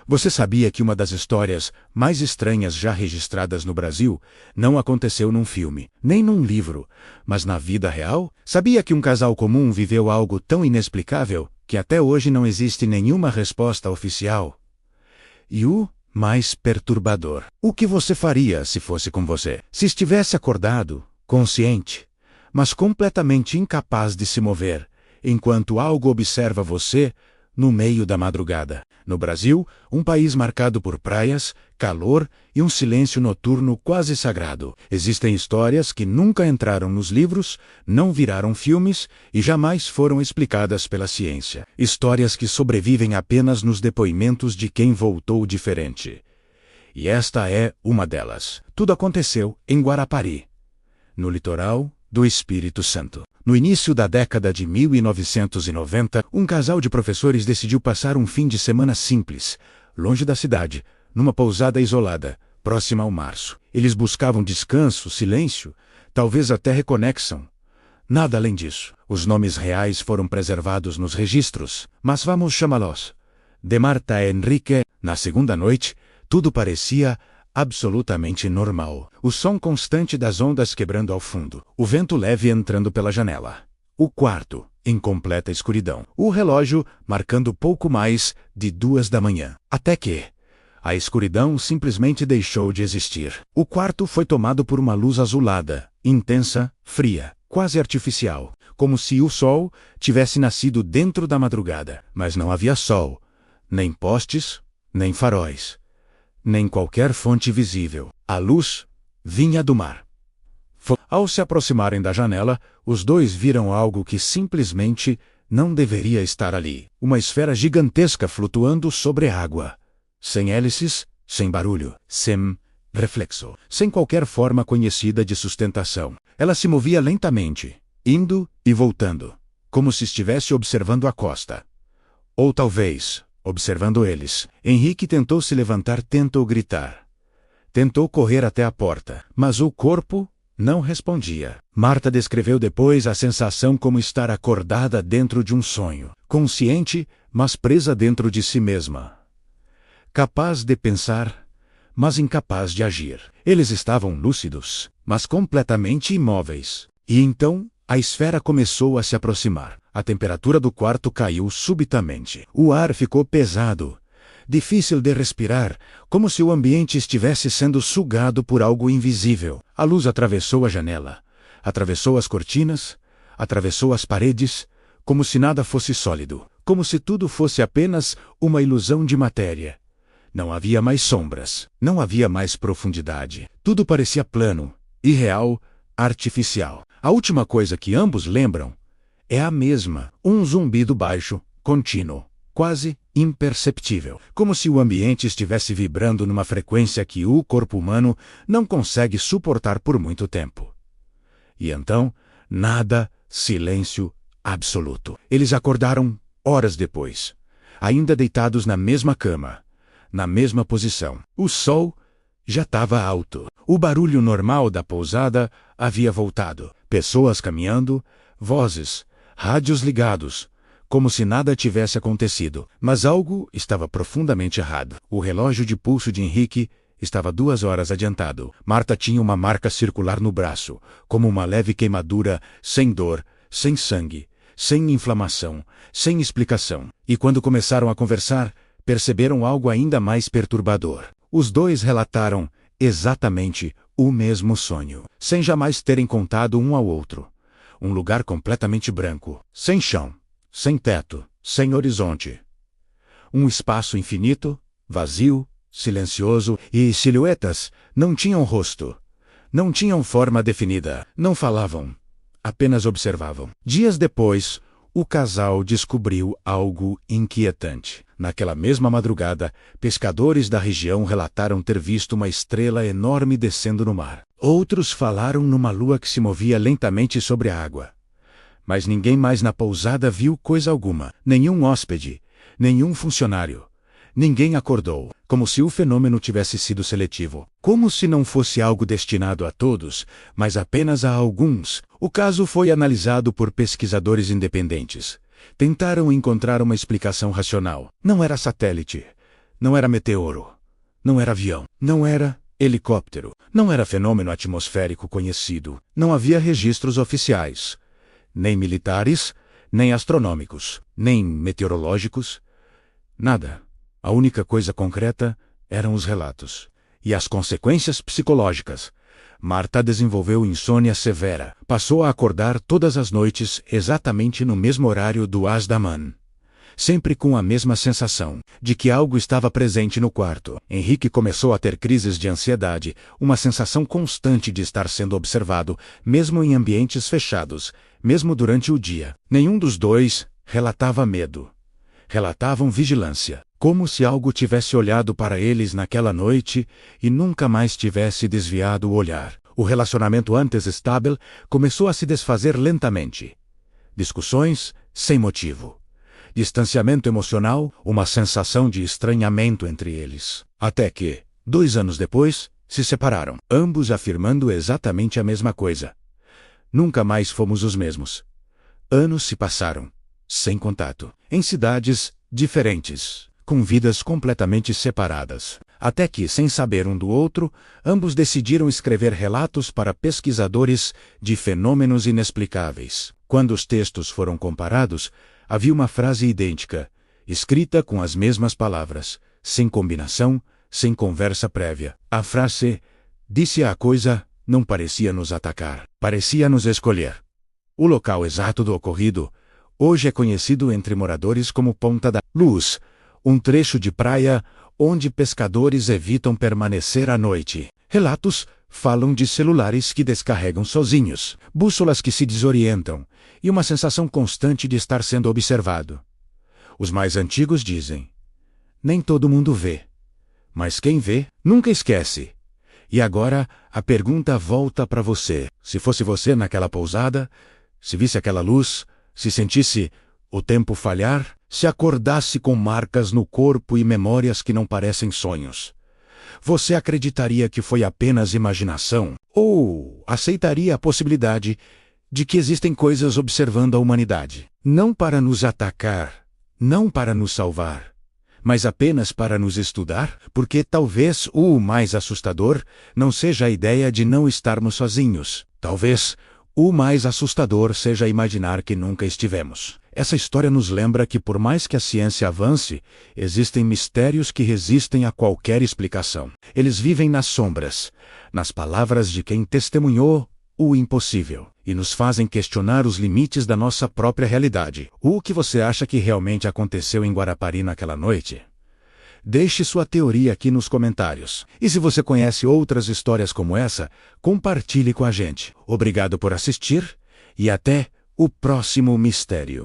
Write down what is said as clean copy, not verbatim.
Você sabia que uma das histórias mais estranhas já registradas no Brasil não aconteceu num filme, nem num livro, mas na vida real? Sabia que um casal comum viveu algo tão inexplicável que até hoje não existe nenhuma resposta oficial? E o mais perturbador: o que você faria se fosse com você? Se estivesse acordado, consciente, mas completamente incapaz de se mover, enquanto algo observa você no meio da madrugada. No Brasil, um país marcado por praias, calor e um silêncio noturno quase sagrado, existem histórias que nunca entraram nos livros, não viraram filmes e jamais foram explicadas pela ciência. Histórias que sobrevivem apenas nos depoimentos de quem voltou diferente. E esta é uma delas. Tudo aconteceu em Guarapari, no litoral do Espírito Santo. No início da década de 1990, um casal de professores decidiu passar um fim de semana simples, longe da cidade, numa pousada isolada, próxima ao mar. Eles buscavam descanso, silêncio, talvez até reconexão. Nada além disso. Os nomes reais foram preservados nos registros, mas vamos chamá-los de Marta e Henrique. Na segunda noite, tudo parecia absolutamente normal. O som constante das ondas quebrando ao fundo. O vento leve entrando pela janela. O quarto, em completa escuridão. O relógio marcando pouco mais de 2 da manhã. Até que a escuridão simplesmente deixou de existir. O quarto foi tomado por uma luz azulada, intensa, fria, quase artificial. Como se o sol tivesse nascido dentro da madrugada. Mas não havia sol, nem postes, nem faróis, nem qualquer fonte visível. A luz vinha do mar. Ao se aproximarem da janela, os dois viram algo que simplesmente não deveria estar ali. Uma esfera gigantesca flutuando sobre a água. Sem hélices, sem barulho, sem reflexo, sem qualquer forma conhecida de sustentação. Ela se movia lentamente, indo e voltando, como se estivesse observando a costa. Ou talvez observando eles. Henrique tentou se levantar, tentou gritar. Tentou correr até a porta, mas o corpo não respondia. Marta descreveu depois a sensação como estar acordada dentro de um sonho, consciente, mas presa dentro de si mesma. Capaz de pensar, mas incapaz de agir. Eles estavam lúcidos, mas completamente imóveis. E então, a esfera começou a se aproximar. A temperatura do quarto caiu subitamente. O ar ficou pesado, difícil de respirar, como se o ambiente estivesse sendo sugado por algo invisível. A luz atravessou a janela, atravessou as cortinas, atravessou as paredes, como se nada fosse sólido, como se tudo fosse apenas uma ilusão de matéria. Não havia mais sombras, não havia mais profundidade. Tudo parecia plano, irreal, artificial. A última coisa que ambos lembram é a mesma, um zumbido baixo, contínuo, quase imperceptível, como se o ambiente estivesse vibrando numa frequência que o corpo humano não consegue suportar por muito tempo. E então, nada, silêncio absoluto. Eles acordaram horas depois, ainda deitados na mesma cama, na mesma posição. O sol já estava alto. O barulho normal da pousada havia voltado. Pessoas caminhando, vozes, rádios ligados, como se nada tivesse acontecido. Mas algo estava profundamente errado. O relógio de pulso de Henrique estava 2 horas adiantado. Marta tinha uma marca circular no braço, como uma leve queimadura, sem dor, sem sangue, sem inflamação, sem explicação. E quando começaram a conversar, perceberam algo ainda mais perturbador. Os dois relataram exatamente o mesmo sonho, sem jamais terem contado um ao outro. Um lugar completamente branco, sem chão, sem teto, sem horizonte. Um espaço infinito, vazio, silencioso, e silhuetas não tinham rosto, não tinham forma definida, não falavam, apenas observavam. Dias depois, o casal descobriu algo inquietante. Naquela mesma madrugada, pescadores da região relataram ter visto uma estrela enorme descendo no mar. Outros falaram numa lua que se movia lentamente sobre a água. Mas ninguém mais na pousada viu coisa alguma. Nenhum hóspede, nenhum funcionário. Ninguém acordou, como se o fenômeno tivesse sido seletivo. Como se não fosse algo destinado a todos, mas apenas a alguns. O caso foi analisado por pesquisadores independentes. Tentaram encontrar uma explicação racional. Não era satélite. Não era meteoro. Não era avião. Não era helicóptero. Não era fenômeno atmosférico conhecido. Não havia registros oficiais. Nem militares, nem astronômicos, nem meteorológicos. Nada. A única coisa concreta eram os relatos. E as consequências psicológicas. Marta desenvolveu insônia severa. Passou a acordar todas as noites exatamente no mesmo horário do As da Man. Sempre com a mesma sensação de que algo estava presente no quarto. Henrique começou a ter crises de ansiedade, uma sensação constante de estar sendo observado, mesmo em ambientes fechados, mesmo durante o dia. Nenhum dos dois relatava medo. Relatavam vigilância, como se algo tivesse olhado para eles naquela noite e nunca mais tivesse desviado o olhar. O relacionamento antes estável começou a se desfazer lentamente. Discussões sem motivo. Distanciamento emocional, uma sensação de estranhamento entre eles. Até que, 2 anos depois, se separaram, ambos afirmando exatamente a mesma coisa. Nunca mais fomos os mesmos. Anos se passaram, sem contato, em cidades diferentes, com vidas completamente separadas. Até que, sem saber um do outro, ambos decidiram escrever relatos para pesquisadores de fenômenos inexplicáveis. Quando os textos foram comparados, havia uma frase idêntica, escrita com as mesmas palavras, sem combinação, sem conversa prévia. A frase disse a coisa, não parecia nos atacar, parecia nos escolher. O local exato do ocorrido hoje é conhecido entre moradores como Ponta da Luz, um trecho de praia onde pescadores evitam permanecer à noite. Relatos falam de celulares que descarregam sozinhos, bússolas que se desorientam e uma sensação constante de estar sendo observado. Os mais antigos dizem: nem todo mundo vê, mas quem vê nunca esquece. E agora a pergunta volta para você. Se fosse você naquela pousada, se visse aquela luz, se sentisse o tempo falhar, se acordasse com marcas no corpo e memórias que não parecem sonhos, você acreditaria que foi apenas imaginação? Ou aceitaria a possibilidade de que existem coisas observando a humanidade? Não para nos atacar, não para nos salvar, mas apenas para nos estudar? Porque talvez o mais assustador não seja a ideia de não estarmos sozinhos. Talvez o mais assustador seja imaginar que nunca estivemos. Essa história nos lembra que, por mais que a ciência avance, existem mistérios que resistem a qualquer explicação. Eles vivem nas sombras, nas palavras de quem testemunhou o impossível, e nos fazem questionar os limites da nossa própria realidade. O que você acha que realmente aconteceu em Guarapari naquela noite? Deixe sua teoria aqui nos comentários. E se você conhece outras histórias como essa, compartilhe com a gente. Obrigado por assistir e até o próximo mistério.